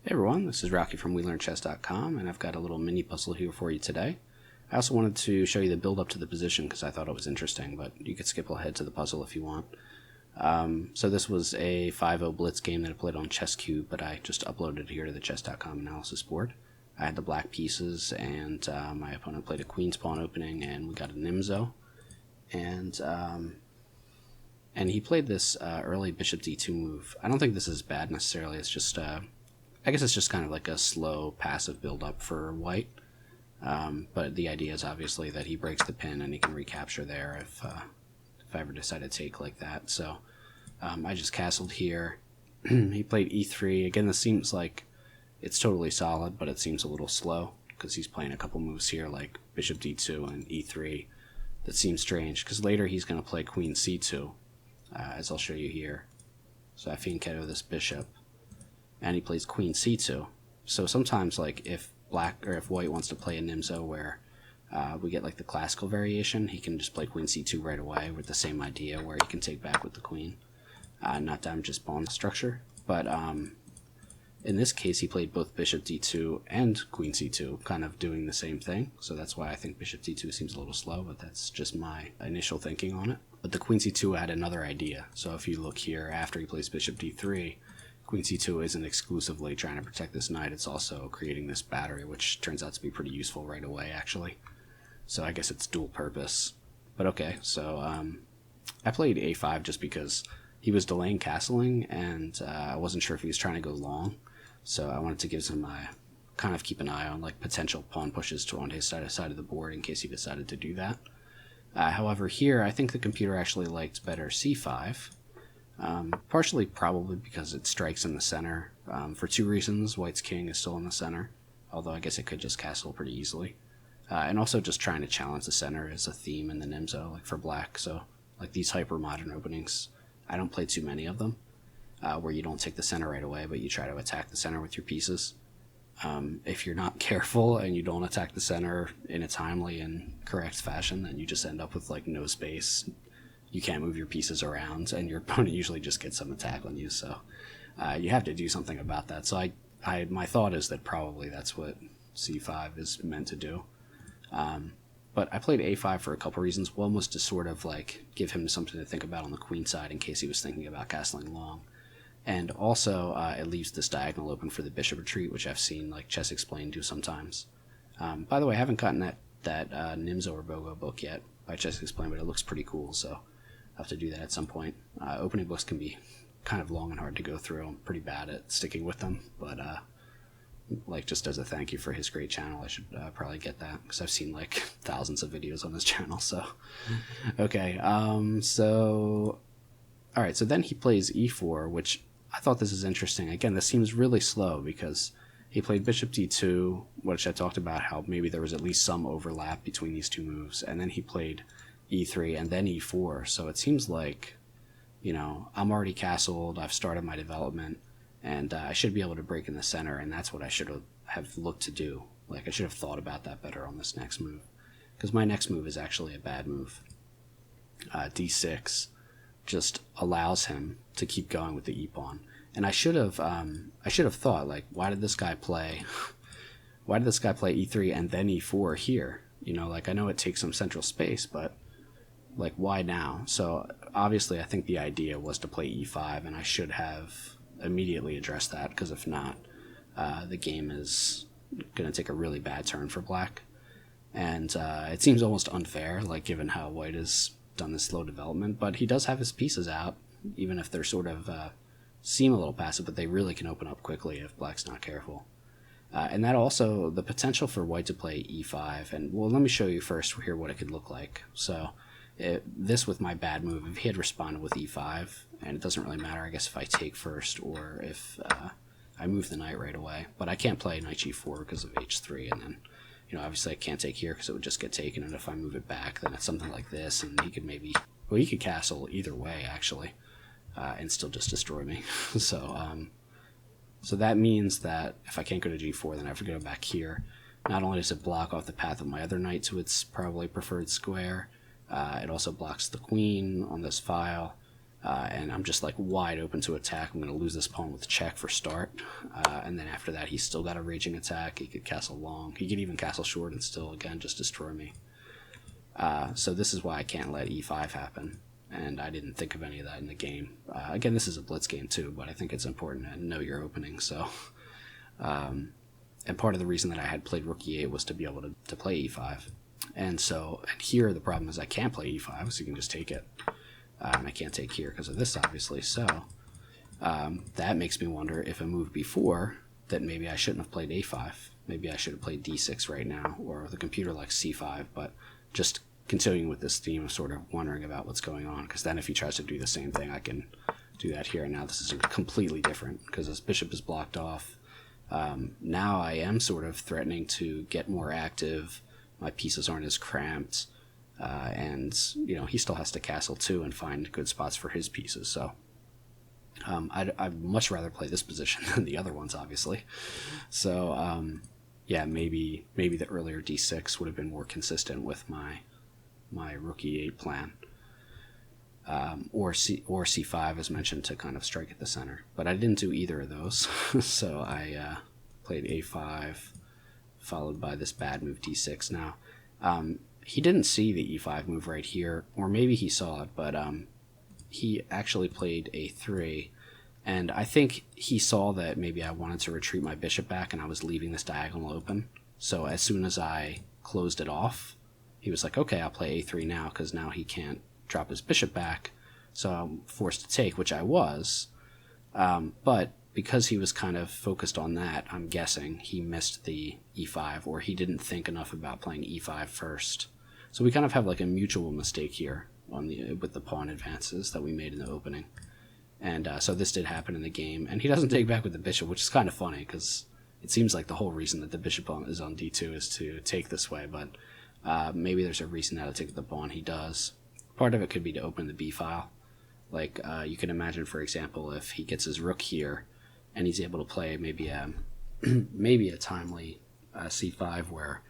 Hey everyone, this is Rocky from WeLearnChess.com, and I've got a little mini puzzle here for you today. I also wanted to show you the build up to the position because I thought it was interesting, but you could skip ahead to the puzzle if you want. So this was a 5-0 Blitz game that I played on ChessCube, but I just uploaded it here to the Chess.com analysis board. I had the black pieces, and my opponent played a Queen's Pawn opening, and we got a Nimzo. And he played this early Bishop D2 move. I don't think this is bad necessarily, it's just... I guess it's just kind of like a slow, passive build-up for white. But the idea is obviously that he breaks the pin and he can recapture there if I ever decide to take like that. So I just castled here. He played e3. Again, this seems like it's totally solid, but it seems a little slow because he's playing a couple moves here like bishop d2 and e3. That seems strange because later he's going to play queen c2, as I'll show you here. So I fianchetto this bishop. And he plays queen c2. So sometimes, like, if white wants to play a Nimzo where we get like the classical variation, he can just play queen c2 right away with the same idea where he can take back with the queen, not damage his pawn structure. But in this case, he played both bishop d2 and queen c2, kind of doing the same thing. So that's why I think bishop d2 seems a little slow, but that's just my initial thinking on it. But the queen c2 had another idea. So if you look here, after he plays bishop d3, Queen c2 isn't exclusively trying to protect this knight, it's also creating this battery, which turns out to be pretty useful right away, actually. So I guess it's dual purpose. But okay, so I played a5 just because he was delaying castling, and I wasn't sure if he was trying to go long. So I wanted to give him kind of keep an eye on like potential pawn pushes to on his side of the board in case he decided to do that. However, here I think the computer actually liked better c5. Partially probably because it strikes in the center. For two reasons: white's king is still in the center, although I guess it could just castle pretty easily. And also just trying to challenge the center is a theme in the Nimzo, like for black. So like these hyper-modern openings, I don't play too many of them, where you don't take the center right away, but you try to attack the center with your pieces. If you're not careful and you don't attack the center in a timely and correct fashion, then you just end up with like no space. You can't move your pieces around, and your opponent usually just gets some attack on you, so you have to do something about that. So my thought is that probably that's what c5 is meant to do. But I played a5 for a couple reasons. One was to sort of like give him something to think about on the queen side in case he was thinking about castling long. And also it leaves this diagonal open for the bishop retreat, which I've seen like Chess Explained do sometimes. By the way, I haven't gotten that Nimzo or Bogo book yet by Chess Explained, but it looks pretty cool, so have to do that at some point. Opening books can be kind of long and hard to go through. I'm pretty bad at sticking with them, but like just as a thank you for his great channel, I should probably get that because I've seen like thousands of videos on his channel. So okay, so all right, so then he plays e4, which I thought this is interesting. Again, this seems really slow because he played bishop d2, which I talked about how maybe there was at least some overlap between these two moves, and then he played e3 and then e4. So it seems like, you know, I'm already castled, I've started my development, and I should be able to break in the center, and that's what I should have looked to do. Like, I should have thought about that better on this next move, because my next move is actually a bad move. D6 just allows him to keep going with the e-pawn, and I should have thought, like, why did this guy play e3 and then e4 here? You know, like, I know it takes some central space, but like, why now? So obviously I think the idea was to play e5, and I should have immediately addressed that, because if not, the game is going to take a really bad turn for black. And it seems almost unfair, like, given how white has done this slow development, but he does have his pieces out, even if they're sort of seem a little passive, but they really can open up quickly if black's not careful. And that also, the potential for white to play e5, and well, let me show you first here what it could look like. So this with my bad move, if he had responded with e5, and it doesn't really matter, I guess, if I take first or if I move the knight right away, but I can't play knight g4 because of h3, and then, you know, obviously I can't take here because it would just get taken, and if I move it back, then it's something like this, and he could maybe, well, he could castle either way, actually, and still just destroy me. So that means that if I can't go to g4, then I have to go back here. Not only does it block off the path of my other knight to its probably preferred square, it also blocks the queen on this file, and I'm just like wide open to attack. I'm going to lose this pawn with check for start, and then after that he's still got a raging attack. He could castle long, he could even castle short and still again just destroy me. So this is why I can't let e5 happen, and I didn't think of any of that in the game. Again, this is a blitz game too, but I think it's important to know your opening. So and part of the reason that I had played rook e8 was to be able to play e5. And here the problem is I can't play e5, so you can just take it. I can't take here because of this, obviously. So that makes me wonder if a move before that maybe I shouldn't have played a5. Maybe I should have played d6 right now, or the computer likes c5. But just continuing with this theme of sort of wondering about what's going on, because then if he tries to do the same thing, I can do that here. And now this is completely different because this bishop is blocked off. Now I am sort of threatening to get more active. My pieces aren't as cramped. And he still has to castle too and find good spots for his pieces. So I'd much rather play this position than the other ones, obviously. So yeah, maybe the earlier d6 would have been more consistent with my rook e8 plan, or c5 as mentioned, to kind of strike at the center. But I didn't do either of those, so I played a5 followed by this bad move d6. Now he didn't see the e5 move right here, or maybe he saw it, but he actually played a3, and I think he saw that maybe I wanted to retreat my bishop back and I was leaving this diagonal open. So as soon as I closed it off, he was like, okay, I'll play a3 now, because now he can't drop his bishop back, so I'm forced to take, which I was. But because he was kind of focused on that, I'm guessing he missed the e5, or he didn't think enough about playing e5 first. So we kind of have like a mutual mistake here with the pawn advances that we made in the opening. And so this did happen in the game, and he doesn't take back with the bishop, which is kind of funny, because it seems like the whole reason that the bishop is on d2 is to take this way, but maybe there's a reason now to take the pawn. He does. Part of it could be to open the b file. Like you can imagine, for example, if he gets his rook here and he's able to play maybe a timely c5 where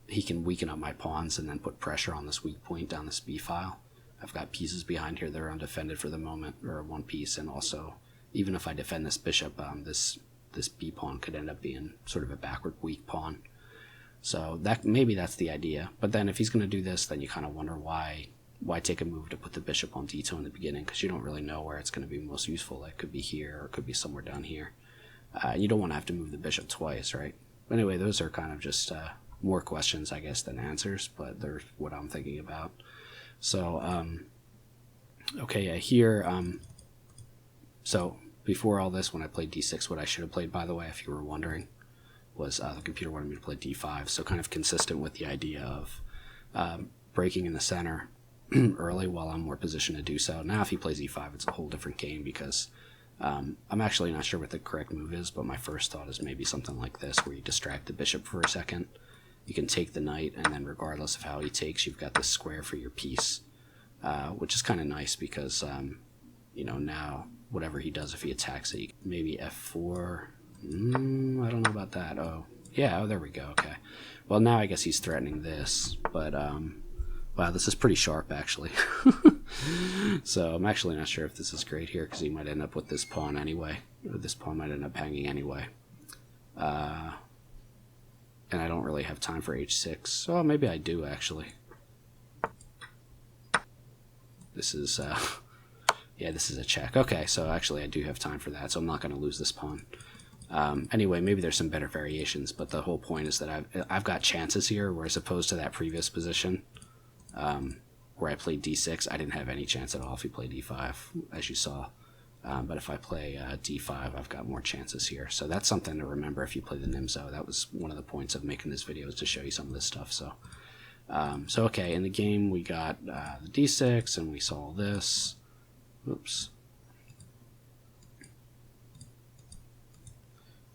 he can weaken up my pawns and then put pressure on this weak point down this b file. I've got pieces behind here that are undefended for the moment, or one piece, and also even if I defend this bishop, this b pawn could end up being sort of a backward weak pawn. So maybe that's the idea. But then if he's going to do this, then you kind of wonder why take a move to put the bishop on d2 in the beginning, because you don't really know where it's going to be most useful. It could be here, or it could be somewhere down here. You don't want to have to move the bishop twice, right? But anyway, those are kind of just more questions, I guess, than answers, but they're what I'm thinking about. So, okay, yeah, here, so before all this, when I played d6, what I should have played, by the way, if you were wondering, was the computer wanted me to play d5, so kind of consistent with the idea of breaking in the center early while I'm more positioned to do so. Now if he plays e5, it's a whole different game, because I'm actually not sure what the correct move is, but my first thought is maybe something like this, where you distract the bishop for a second. You can take the knight, and then regardless of how he takes, you've got this square for your piece, which is kind of nice, because now whatever he does, if he attacks it, maybe f4. I don't know about that. Oh, yeah, there we go. Okay. Well, now I guess he's threatening this, but wow, this is pretty sharp, actually. So I'm actually not sure if this is great here, because he might end up with this pawn anyway. Or this pawn might end up hanging anyway. And I don't really have time for h6. Oh, maybe I do, actually. This is, yeah, this is a check. Okay, so actually I do have time for that, so I'm not going to lose this pawn. Anyway, maybe there's some better variations, but the whole point is that I've got chances here, where as opposed to that previous position, where I played d6, I didn't have any chance at all if he played e5, as you saw. But if I play d5, I've got more chances here. So that's something to remember if you play the Nimzo. That was one of the points of making this video, is to show you some of this stuff. So, okay, in the game we got the d6, and we saw this. Oops.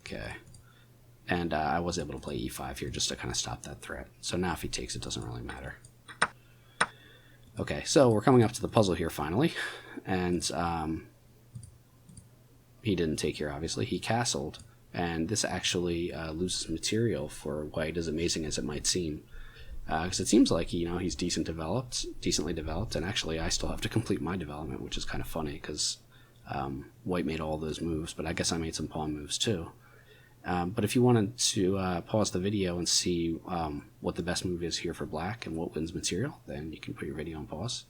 Okay. And I was able to play e5 here just to kind of stop that threat. So now if he takes, it doesn't really matter. Okay, so we're coming up to the puzzle here finally. And he didn't take here, obviously. He castled, and this actually loses material for white, as amazing as it might seem. because it seems like he's decently developed, and actually I still have to complete my development, which is kind of funny because white made all those moves, but I guess I made some pawn moves too. But if you wanted to pause the video and see what the best move is here for black and what wins material, then you can put your video on pause.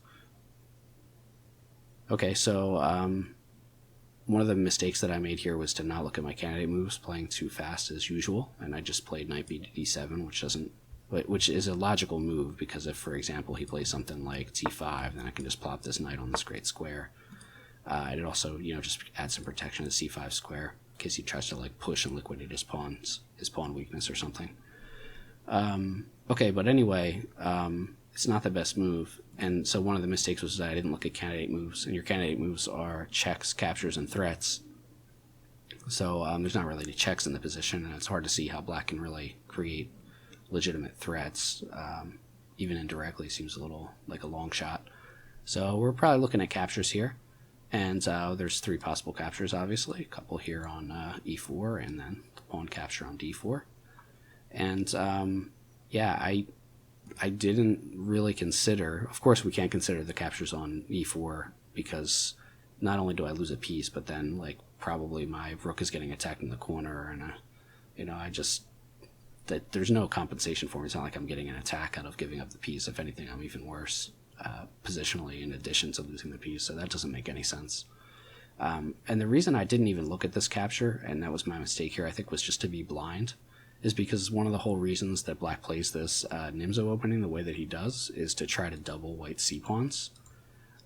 Okay, so one of the mistakes that I made here was to not look at my candidate moves, playing too fast as usual, and I just played knight b to d7, which is a logical move, because if, for example, he plays something like t5, then I can just plop this knight on this great square. It also, just add some protection to c5 square in case he tries to like push and liquidate his pawn weakness or something. Okay, but anyway, it's not the best move, and so one of the mistakes was that I didn't look at candidate moves, and your candidate moves are checks, captures, and threats. So there's not really any checks in the position, and it's hard to see how black can really create legitimate threats. Even indirectly seems a little like a long shot. So we're probably looking at captures here. And there's 3 possible captures, obviously. A couple here on e4, and then the pawn capture on d4. And yeah, I didn't really consider... Of course, we can't consider the captures on e4, because not only do I lose a piece, but then like probably my rook is getting attacked in the corner, and there's no compensation for me. It's not like I'm getting an attack out of giving up the piece. If anything, I'm even worse positionally, in addition to losing the piece, so that doesn't make any sense. And the reason I didn't even look at this capture, and that was my mistake here, I think, was just to be blind, is because one of the whole reasons that black plays this Nimzo opening the way that he does is to try to double white c-pawns.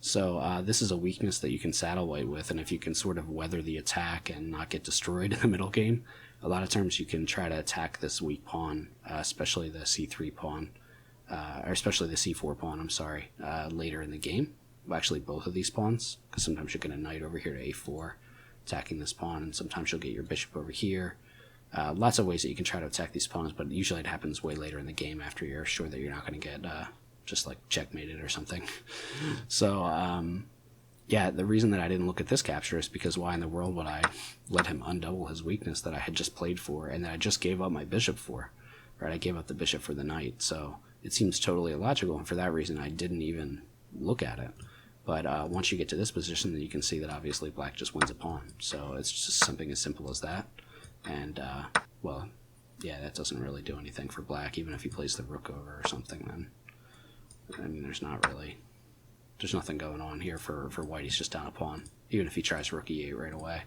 So this is a weakness that you can saddle white with, and if you can sort of weather the attack and not get destroyed in the middle game, a lot of times you can try to attack this weak pawn, especially the c3 pawn, or especially the c4 pawn, later in the game. Well, actually, both of these pawns, because sometimes you'll get a knight over here to a4, attacking this pawn, and sometimes you'll get your bishop over here. Lots of ways that you can try to attack these pawns, but usually it happens way later in the game after you're sure that you're not going to get just like checkmated or something. So, yeah, the reason that I didn't look at this capture is because why in the world would I let him undouble his weakness that I had just played for and that I just gave up my bishop for? Right, I gave up the bishop for the knight, so it seems totally illogical, and for that reason I didn't even look at it. But once you get to this position, then you can see that obviously black just wins a pawn. So it's just something as simple as that. And, well, yeah, that doesn't really do anything for black. Even if he plays the rook over or something, then, I mean, there's nothing going on here for white. He's just down a pawn. Even if he tries rook e8 right away.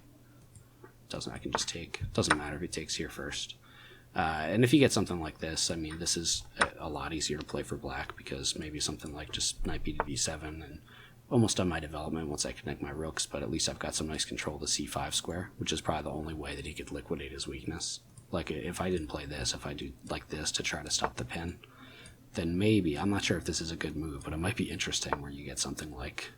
I can just take. Doesn't matter if he takes here first. And if you get something like this, I mean, this is a lot easier to play for black, because maybe something like just knight b to b7, and almost done my development once I connect my rooks, but at least I've got some nice control of the c5 square, which is probably the only way that he could liquidate his weakness. Like, if I didn't play this, if I do like this to try to stop the pin, then maybe, I'm not sure if this is a good move, but it might be interesting where you get something like,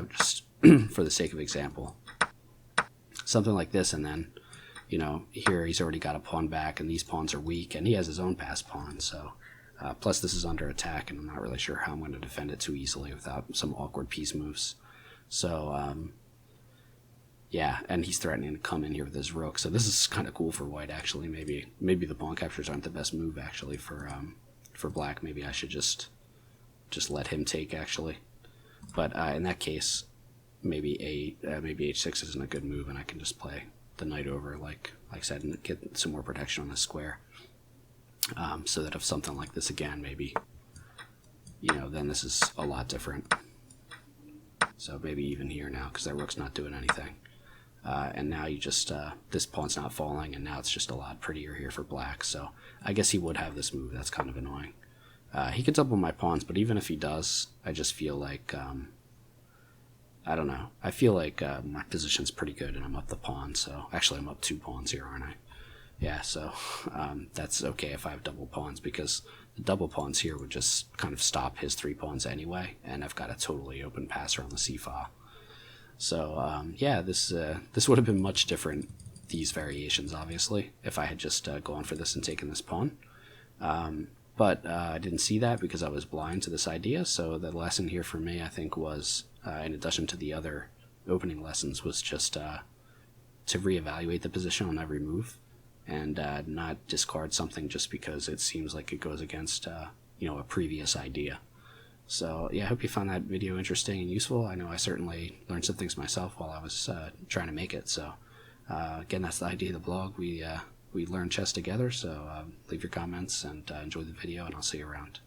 just for the sake of example, something like this, and then, here he's already got a pawn back, and these pawns are weak, and he has his own passed pawn, so... plus this is under attack, and I'm not really sure how I'm going to defend it too easily without some awkward piece moves. So, yeah, and he's threatening to come in here with his rook, so this is kind of cool for white, actually. Maybe the pawn captures aren't the best move, actually, for black. Maybe I should just let him take, actually. But in that case, maybe h6 isn't a good move, and I can just play the knight over, like I said, and get some more protection on the square. So that if something like this again, maybe, then this is a lot different. So maybe even here now, because that rook's not doing anything. And now you just, this pawn's not falling, and now it's just a lot prettier here for black. So I guess he would have this move. That's kind of annoying. He could double my pawns, but even if he does, I just feel like, I don't know. I feel like my position's pretty good, and I'm up the pawn. So actually, I'm up 2 pawns here, aren't I? Yeah, so that's okay if I have double pawns, because the double pawns here would just kind of stop his 3 pawns anyway, and I've got a totally open passer on the c-file. So yeah, this would have been much different, these variations, obviously, if I had just gone for this and taken this pawn. But I didn't see that because I was blind to this idea, so the lesson here for me, I think, was, in addition to the other opening lessons, was just to reevaluate the position on every move, and not discard something just because it seems like it goes against a previous idea. So yeah, I hope you found that video interesting and useful. I know I certainly learned some things myself while I was trying to make it. So again, that's the idea of the blog. We learn chess together. So leave your comments and enjoy the video, and I'll see you around.